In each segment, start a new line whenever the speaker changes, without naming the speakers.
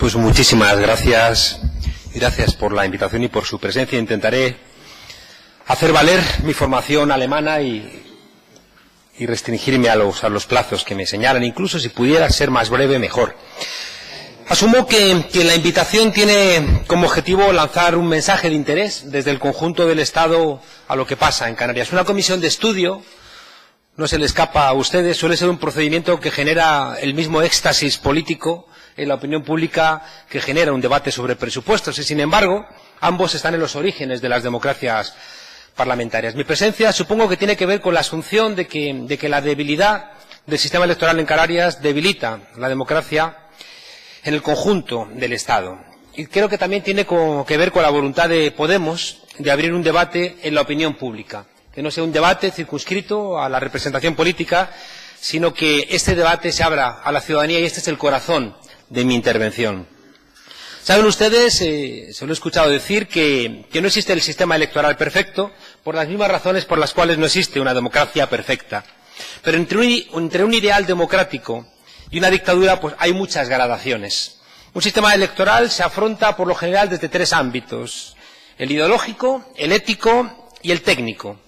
Pues muchísimas gracias. Gracias por la invitación y por su presencia. Intentaré hacer valer mi formación alemana y restringirme a los plazos que me señalan. Incluso si pudiera ser más breve, mejor. Asumo que la invitación tiene como objetivo lanzar un mensaje de interés desde el conjunto del Estado a lo que pasa en Canarias. Una comisión de estudio, no se le escapa a ustedes, suele ser un procedimiento que genera el mismo éxtasis político en la opinión pública que genera un debate sobre presupuestos y, sin embargo, ambos están en los orígenes de las democracias parlamentarias. Mi presencia supongo que tiene que ver con la asunción de que la debilidad del sistema electoral en Canarias debilita la democracia en el conjunto del Estado. Y creo que también tiene que ver con la voluntad de Podemos de abrir un debate en la opinión pública, que no sea un debate circunscrito a la representación política, sino que este debate se abra a la ciudadanía y este es el corazón de mi intervención. Saben ustedes, se lo he escuchado decir, que no existe el sistema electoral perfecto por las mismas razones por las cuales no existe una democracia perfecta. Pero entre un ideal democrático y una dictadura pues hay muchas gradaciones. Un sistema electoral se afronta por lo general desde tres ámbitos: el ideológico, el ético y el técnico.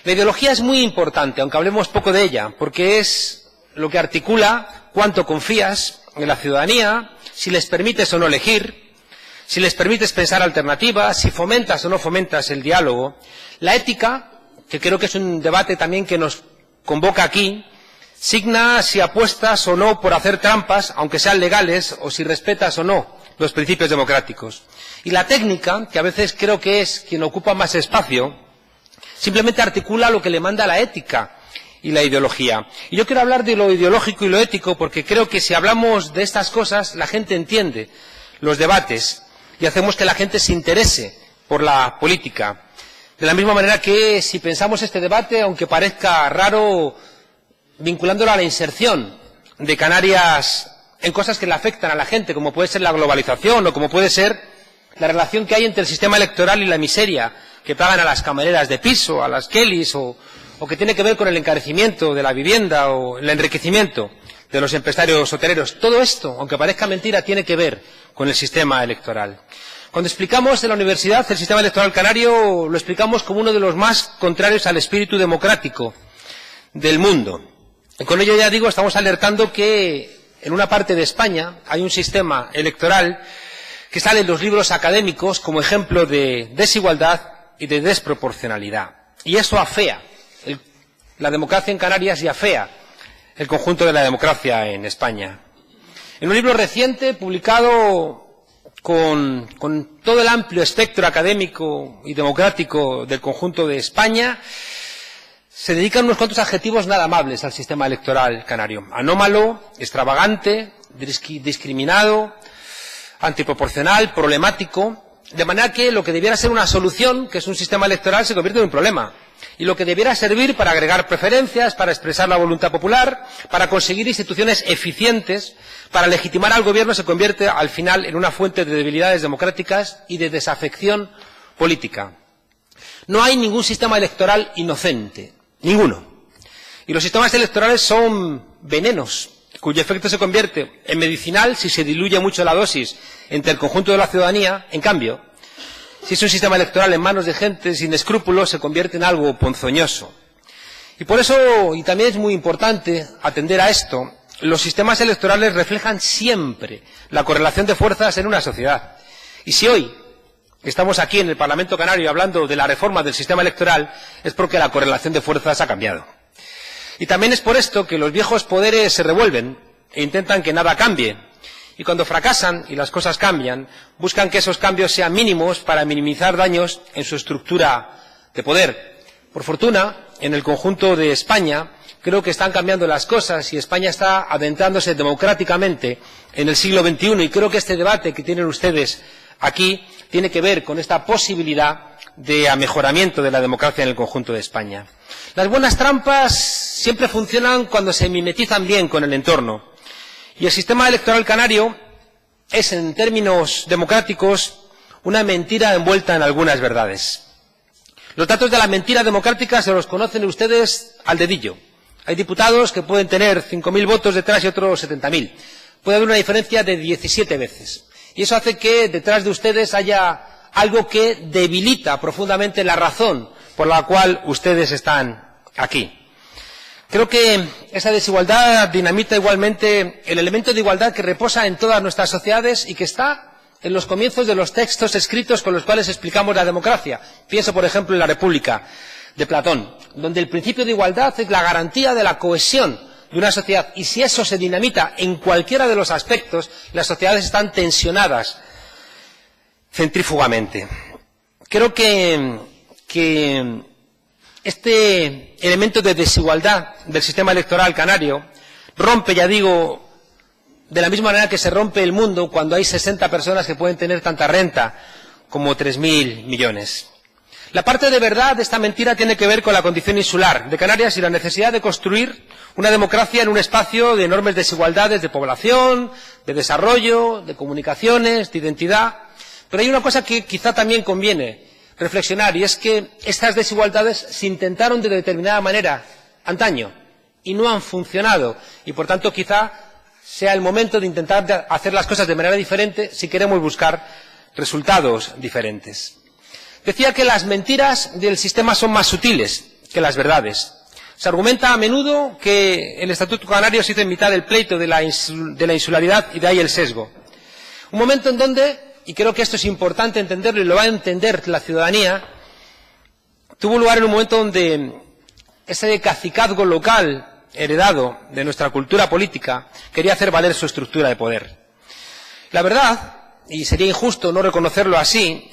La ideología es muy importante, aunque hablemos poco de ella, porque es lo que articula cuánto confías en la ciudadanía, si les permites o no elegir, si les permites pensar alternativas, si fomentas o no fomentas el diálogo. La ética, que creo que es un debate también que nos convoca aquí, signa si apuestas o no por hacer trampas, aunque sean legales, o si respetas o no los principios democráticos. Y la técnica, que a veces creo que es quien ocupa más espacio, simplemente articula lo que le manda la ética y la ideología. Y yo quiero hablar de lo ideológico y lo ético porque creo que si hablamos de estas cosas la gente entiende los debates y hacemos que la gente se interese por la política. De la misma manera que si pensamos este debate, aunque parezca raro, vinculándolo a la inserción de Canarias en cosas que le afectan a la gente, como puede ser la globalización o como puede ser la relación que hay entre el sistema electoral y la miseria que pagan a las camareras de piso, a las Kellys o que tiene que ver con el encarecimiento de la vivienda o el enriquecimiento de los empresarios hoteleros. Todo esto, aunque parezca mentira, tiene que ver con el sistema electoral. Cuando explicamos en la universidad el sistema electoral canario, lo explicamos como uno de los más contrarios al espíritu democrático del mundo. Y con ello, ya digo, estamos alertando que en una parte de España hay un sistema electoral que sale en los libros académicos como ejemplo de desigualdad y de desproporcionalidad. Y eso afea la democracia en Canarias y afea el conjunto de la democracia en España. En un libro reciente, publicado con todo el amplio espectro académico y democrático del conjunto de España, se dedican unos cuantos adjetivos nada amables al sistema electoral canario: anómalo, extravagante, discriminado, antiproporcional, problemático, de manera que lo que debiera ser una solución, que es un sistema electoral, se convierte en un problema. Y lo que debiera servir para agregar preferencias, para expresar la voluntad popular, para conseguir instituciones eficientes, para legitimar al gobierno, se convierte al final en una fuente de debilidades democráticas y de desafección política. No hay ningún sistema electoral inocente, ninguno. Y los sistemas electorales son venenos, cuyo efecto se convierte en medicinal si se diluye mucho la dosis entre el conjunto de la ciudadanía. En cambio, si es un sistema electoral en manos de gente sin escrúpulos, se convierte en algo ponzoñoso. Y por eso, y también es muy importante atender a esto, los sistemas electorales reflejan siempre la correlación de fuerzas en una sociedad. Y si hoy estamos aquí en el Parlamento Canario hablando de la reforma del sistema electoral, es porque la correlación de fuerzas ha cambiado. Y también es por esto que los viejos poderes se revuelven e intentan que nada cambie. Y cuando fracasan y las cosas cambian, buscan que esos cambios sean mínimos para minimizar daños en su estructura de poder. Por fortuna, en el conjunto de España, creo que están cambiando las cosas y España está adentrándose democráticamente en el siglo XXI. Y creo que este debate que tienen ustedes aquí tiene que ver con esta posibilidad de mejoramiento de la democracia en el conjunto de España. Las buenas trampas siempre funcionan cuando se mimetizan bien con el entorno. Y el sistema electoral canario es, en términos democráticos, una mentira envuelta en algunas verdades. Los datos de la mentira democrática se los conocen ustedes al dedillo. Hay diputados que pueden tener 5.000 votos detrás y otros 70.000. Puede haber una diferencia de 17 veces. Y eso hace que detrás de ustedes haya algo que debilita profundamente la razón por la cual ustedes están aquí. Creo que esa desigualdad dinamita igualmente el elemento de igualdad que reposa en todas nuestras sociedades y que está en los comienzos de los textos escritos con los cuales explicamos la democracia. Pienso, por ejemplo, en la República de Platón, donde el principio de igualdad es la garantía de la cohesión de una sociedad. Y si eso se dinamita en cualquiera de los aspectos, las sociedades están tensionadas centrífugamente. Creo que este elemento de desigualdad del sistema electoral canario rompe, ya digo, de la misma manera que se rompe el mundo cuando hay 60 personas que pueden tener tanta renta como 3.000 millones. La parte de verdad de esta mentira tiene que ver con la condición insular de Canarias y la necesidad de construir una democracia en un espacio de enormes desigualdades de población, de desarrollo, de comunicaciones, de identidad. Pero hay una cosa que quizá también conviene reflexionar, y es que estas desigualdades se intentaron de determinada manera antaño y no han funcionado, y por tanto quizá sea el momento de intentar hacer las cosas de manera diferente si queremos buscar resultados diferentes. Decía que las mentiras del sistema son más sutiles que las verdades. Se argumenta a menudo que el Estatuto Canario se hizo en mitad del pleito de la insularidad y de ahí el sesgo. Un momento en donde, y creo que esto es importante entenderlo y lo va a entender la ciudadanía, tuvo lugar en un momento donde ese cacicazgo local heredado de nuestra cultura política quería hacer valer su estructura de poder. La verdad, y sería injusto no reconocerlo así,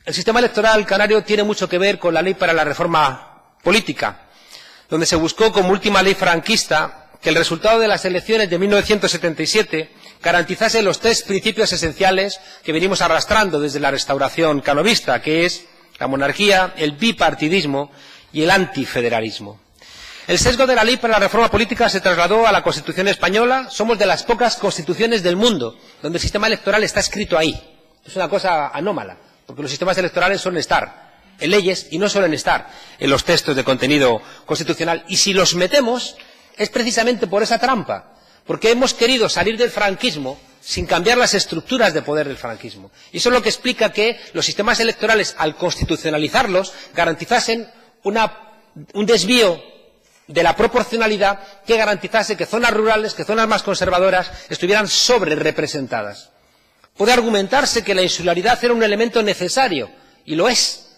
el sistema electoral canario tiene mucho que ver con la ley para la reforma política, donde se buscó como última ley franquista que el resultado de las elecciones de 1977 garantizase los tres principios esenciales que venimos arrastrando desde la restauración canovista, que es la monarquía, el bipartidismo y el antifederalismo. El sesgo de la ley para la reforma política se trasladó a la Constitución española. Somos de las pocas constituciones del mundo donde el sistema electoral está escrito ahí. Es una cosa anómala, porque los sistemas electorales suelen estar en leyes y no suelen estar en los textos de contenido constitucional. Y si los metemos es precisamente por esa trampa, porque hemos querido salir del franquismo sin cambiar las estructuras de poder del franquismo. Y eso es lo que explica que los sistemas electorales, al constitucionalizarlos, garantizasen un desvío de la proporcionalidad que garantizase que zonas rurales, que zonas más conservadoras, estuvieran sobrerepresentadas. Puede argumentarse que la insularidad era un elemento necesario, y lo es,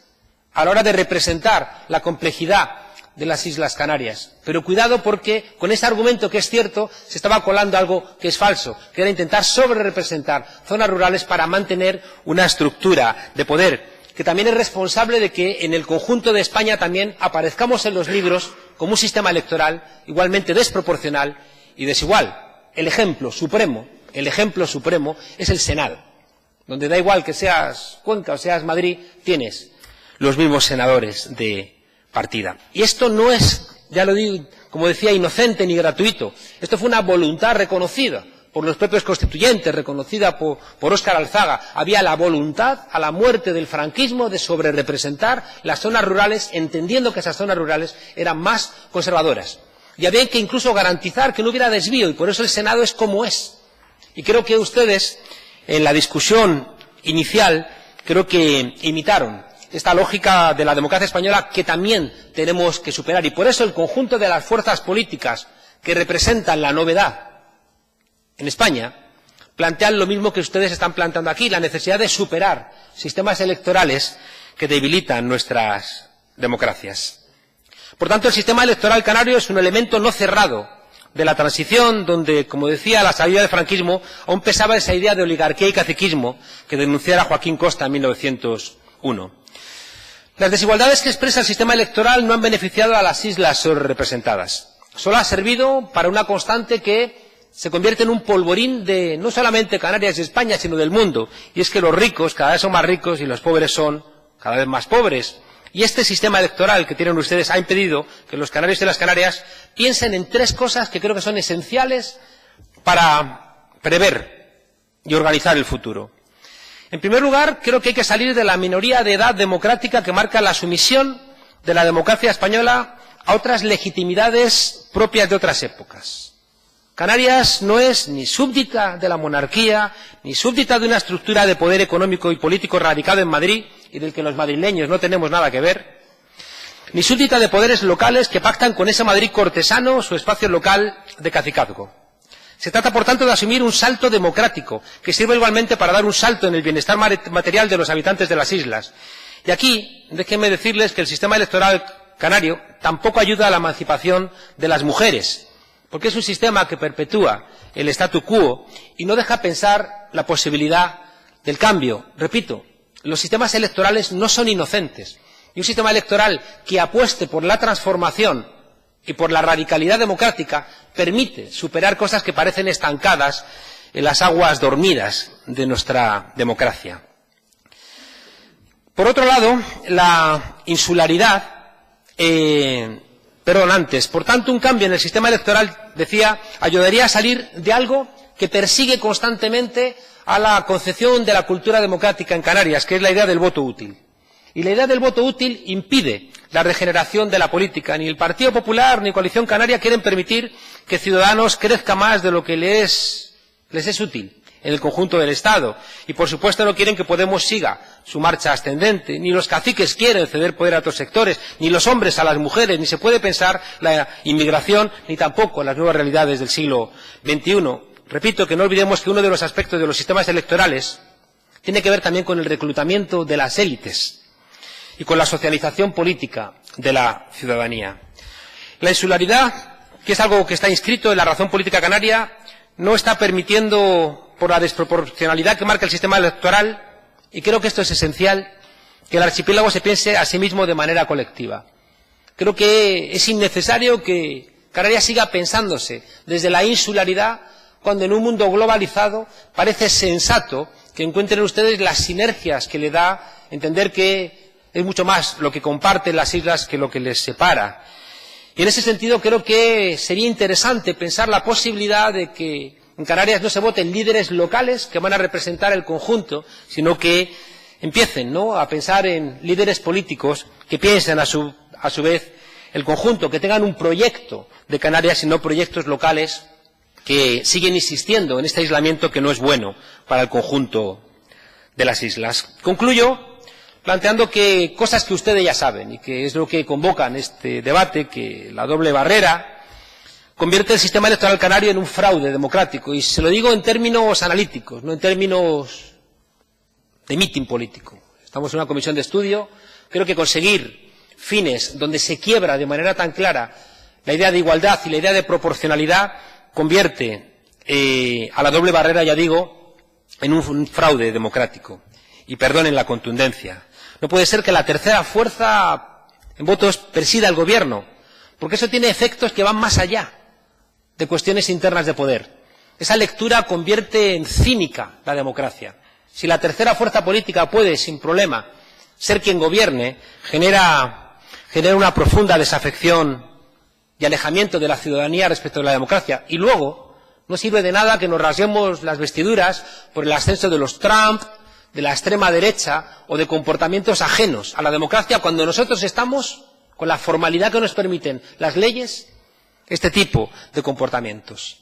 a la hora de representar la complejidad de las Islas Canarias. Pero cuidado, porque con ese argumento, que es cierto, se estaba colando algo que es falso, que era intentar sobrerepresentar zonas rurales para mantener una estructura de poder que también es responsable de que en el conjunto de España también aparezcamos en los libros como un sistema electoral igualmente desproporcional y desigual. El ejemplo supremo es el Senado, donde da igual que seas Cuenca o seas Madrid, tienes los mismos senadores de partida. Y esto no es, ya lo digo, como decía, inocente ni gratuito. Esto fue una voluntad reconocida por los propios constituyentes, reconocida por Óscar Alzaga. Había la voluntad, a la muerte del franquismo, de sobrerepresentar las zonas rurales, entendiendo que esas zonas rurales eran más conservadoras. Y había que incluso garantizar que no hubiera desvío, y por eso el Senado es como es. Y creo que ustedes, en la discusión inicial, creo que imitaron esta lógica de la democracia española que también tenemos que superar. Y por eso el conjunto de las fuerzas políticas que representan la novedad en España plantean lo mismo que ustedes están planteando aquí, la necesidad de superar sistemas electorales que debilitan nuestras democracias. Por tanto, el sistema electoral canario es un elemento no cerrado de la transición, donde, como decía, a la salida del franquismo aún pesaba esa idea de oligarquía y caciquismo que denunciara Joaquín Costa en 1901. Las desigualdades que expresa el sistema electoral no han beneficiado a las islas sobrerepresentadas. Solo ha servido para una constante que se convierte en un polvorín de no solamente Canarias y España, sino del mundo. Y es que los ricos cada vez son más ricos y los pobres son cada vez más pobres. Y este sistema electoral que tienen ustedes ha impedido que los canarios y las canarias piensen en tres cosas que creo que son esenciales para prever y organizar el futuro. En primer lugar, creo que hay que salir de la minoría de edad democrática que marca la sumisión de la democracia española a otras legitimidades propias de otras épocas. Canarias no es ni súbdita de la monarquía, ni súbdita de una estructura de poder económico y político radicado en Madrid y del que los madrileños no tenemos nada que ver, ni súbdita de poderes locales que pactan con ese Madrid cortesano su espacio local de cacicazgo. Se trata, por tanto, de asumir un salto democrático, que sirva igualmente para dar un salto en el bienestar material de los habitantes de las islas. Y aquí, déjenme decirles que el sistema electoral canario tampoco ayuda a la emancipación de las mujeres, porque es un sistema que perpetúa el statu quo y no deja pensar la posibilidad del cambio. Repito, los sistemas electorales no son inocentes, y un sistema electoral que apueste por la transformación y por la radicalidad democrática permite superar cosas que parecen estancadas en las aguas dormidas de nuestra democracia. Por otro lado, la insularidad, por tanto, un cambio en el sistema electoral, decía, ayudaría a salir de algo que persigue constantemente a la concepción de la cultura democrática en Canarias, que es la idea del voto útil. Y la idea del voto útil impide la regeneración de la política. Ni el Partido Popular ni Coalición Canaria quieren permitir que Ciudadanos crezca más de lo que les es útil en el conjunto del Estado. Y, por supuesto, no quieren que Podemos siga su marcha ascendente. Ni los caciques quieren ceder poder a otros sectores, ni los hombres a las mujeres, ni se puede pensar la inmigración, ni tampoco las nuevas realidades del siglo XXI. Repito que no olvidemos que uno de los aspectos de los sistemas electorales tiene que ver también con el reclutamiento de las élites y con la socialización política de la ciudadanía. La insularidad, que es algo que está inscrito en la razón política canaria, no está permitiendo, por la desproporcionalidad que marca el sistema electoral, y creo que esto es esencial, que el archipiélago se piense a sí mismo de manera colectiva. Creo que es innecesario que Canarias siga pensándose desde la insularidad, cuando en un mundo globalizado parece sensato que encuentren ustedes las sinergias que le da entender que es mucho más lo que comparten las islas que lo que les separa. Y en ese sentido creo que sería interesante pensar la posibilidad de que en Canarias no se voten líderes locales que van a representar el conjunto, sino que empiecen, ¿no?, a pensar en líderes políticos que piensen a su vez el conjunto, que tengan un proyecto de Canarias y no proyectos locales que siguen insistiendo en este aislamiento que no es bueno para el conjunto de las islas. Concluyo planteando que cosas que ustedes ya saben y que es lo que convocan este debate, que la doble barrera convierte el sistema electoral canario en un fraude democrático, y se lo digo en términos analíticos, no en términos de mitin político. Estamos en una comisión de estudio. Creo que conseguir fines donde se quiebra de manera tan clara la idea de igualdad y la idea de proporcionalidad convierte a la doble barrera, ya digo, en un fraude democrático. Y perdonen la contundencia. No puede ser que la tercera fuerza en votos presida el gobierno, porque eso tiene efectos que van más allá de cuestiones internas de poder. Esa lectura convierte en cínica la democracia. Si la tercera fuerza política puede, sin problema, ser quien gobierne, genera una profunda desafección y alejamiento de la ciudadanía respecto de la democracia. Y luego, no sirve de nada que nos rasguemos las vestiduras por el ascenso de los Trump, de la extrema derecha o de comportamientos ajenos a la democracia, cuando nosotros estamos con la formalidad que nos permiten las leyes, este tipo de comportamientos.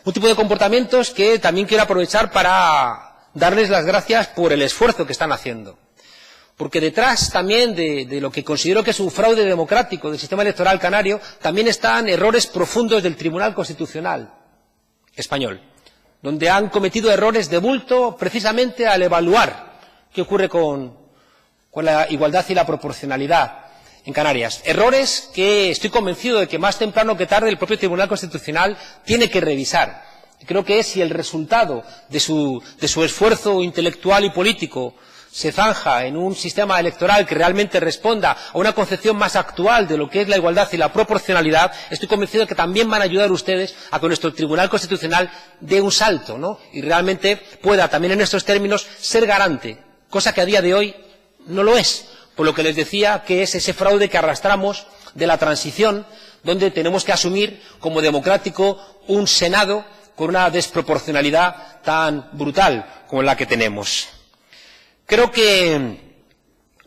Un tipo de comportamientos que también quiero aprovechar para darles las gracias por el esfuerzo que están haciendo. Porque detrás también de lo que considero que es un fraude democrático del sistema electoral canario, también están errores profundos del Tribunal Constitucional español, donde han cometido errores de bulto precisamente al evaluar qué ocurre con la igualdad y la proporcionalidad en Canarias. Errores que estoy convencido de que más temprano que tarde el propio Tribunal Constitucional tiene que revisar. Creo que si el resultado de su esfuerzo intelectual y político se zanja en un sistema electoral que realmente responda a una concepción más actual de lo que es la igualdad y la proporcionalidad, estoy convencido de que también van a ayudar ustedes a que nuestro Tribunal Constitucional dé un salto, ¿no?, y realmente pueda también en estos términos ser garante, cosa que a día de hoy no lo es, por lo que les decía que es ese fraude que arrastramos de la transición, donde tenemos que asumir como democrático un Senado con una desproporcionalidad tan brutal como la que tenemos. Creo que,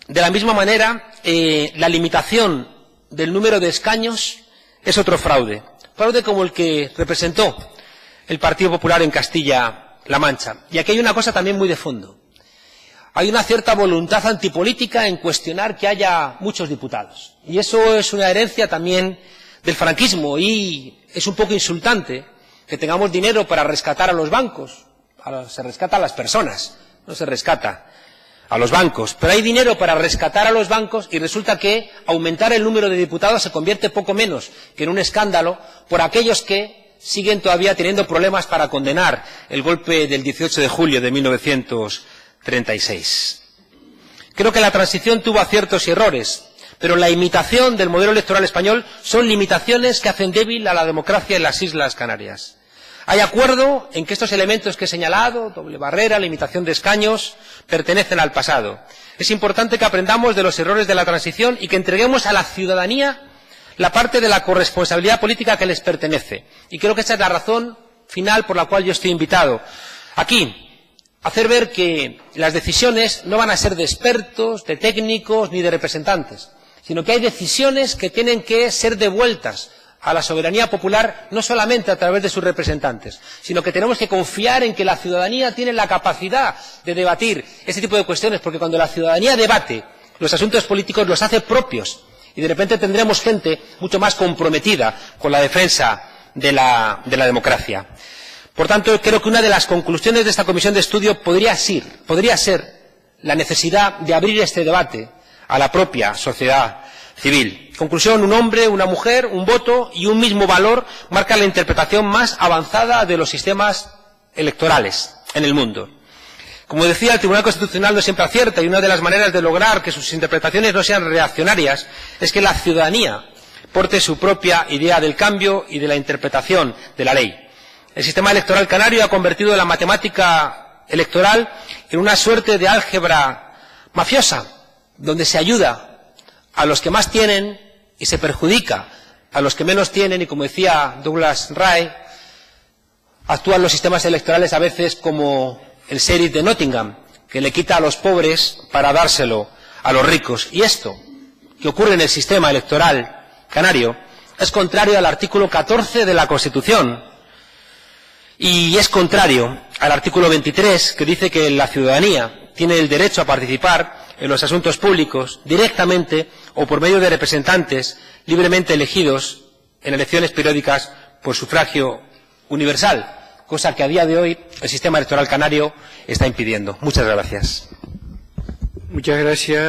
de la misma manera, la limitación del número de escaños es otro fraude. Fraude como el que representó el Partido Popular en Castilla-La Mancha. Y aquí hay una cosa también muy de fondo. Hay una cierta voluntad antipolítica en cuestionar que haya muchos diputados. Y eso es una herencia también del franquismo, y es un poco insultante que tengamos dinero para rescatar a los bancos. Se rescata a las personas, no se rescata a los bancos. Pero hay dinero para rescatar a los bancos y resulta que aumentar el número de diputados se convierte poco menos que en un escándalo por aquellos que siguen todavía teniendo problemas para condenar el golpe del 18 de julio de 1936. Creo que la transición tuvo aciertos y errores, pero la imitación del modelo electoral español son limitaciones que hacen débil a la democracia en las Islas Canarias. Hay acuerdo en que estos elementos que he señalado, doble barrera, limitación de escaños, pertenecen al pasado. Es importante que aprendamos de los errores de la transición y que entreguemos a la ciudadanía la parte de la corresponsabilidad política que les pertenece. Y creo que esa es la razón final por la cual yo estoy invitado aquí. Hacer ver que las decisiones no van a ser de expertos, de técnicos ni de representantes, sino que hay decisiones que tienen que ser devueltas a la soberanía popular, no solamente a través de sus representantes, sino que tenemos que confiar en que la ciudadanía tiene la capacidad de debatir este tipo de cuestiones, porque cuando la ciudadanía debate los asuntos políticos los hace propios, y de repente tendremos gente mucho más comprometida con la defensa de la democracia. Por tanto, creo que una de las conclusiones de esta comisión de estudio podría ser la necesidad de abrir este debate a la propia sociedad civil. Conclusión: un hombre, una mujer, un voto y un mismo valor marcan la interpretación más avanzada de los sistemas electorales en el mundo. Como decía, el Tribunal Constitucional no siempre acierta, y una de las maneras de lograr que sus interpretaciones no sean reaccionarias es que la ciudadanía porte su propia idea del cambio y de la interpretación de la ley. El sistema electoral canario ha convertido la matemática electoral en una suerte de álgebra mafiosa, donde se ayuda a los que más tienen y se perjudica a los que menos tienen, y como decía Douglas Ray, actúan los sistemas electorales a veces como el sheriff de Nottingham, que le quita a los pobres para dárselo a los ricos. Y esto que ocurre en el sistema electoral canario es contrario al artículo 14 de la Constitución, y es contrario al artículo 23, que dice que la ciudadanía tiene el derecho a participar en los asuntos públicos directamente o por medio de representantes libremente elegidos en elecciones periódicas por sufragio universal, cosa que a día de hoy el sistema electoral canario está impidiendo. Muchas gracias.
Muchas gracias.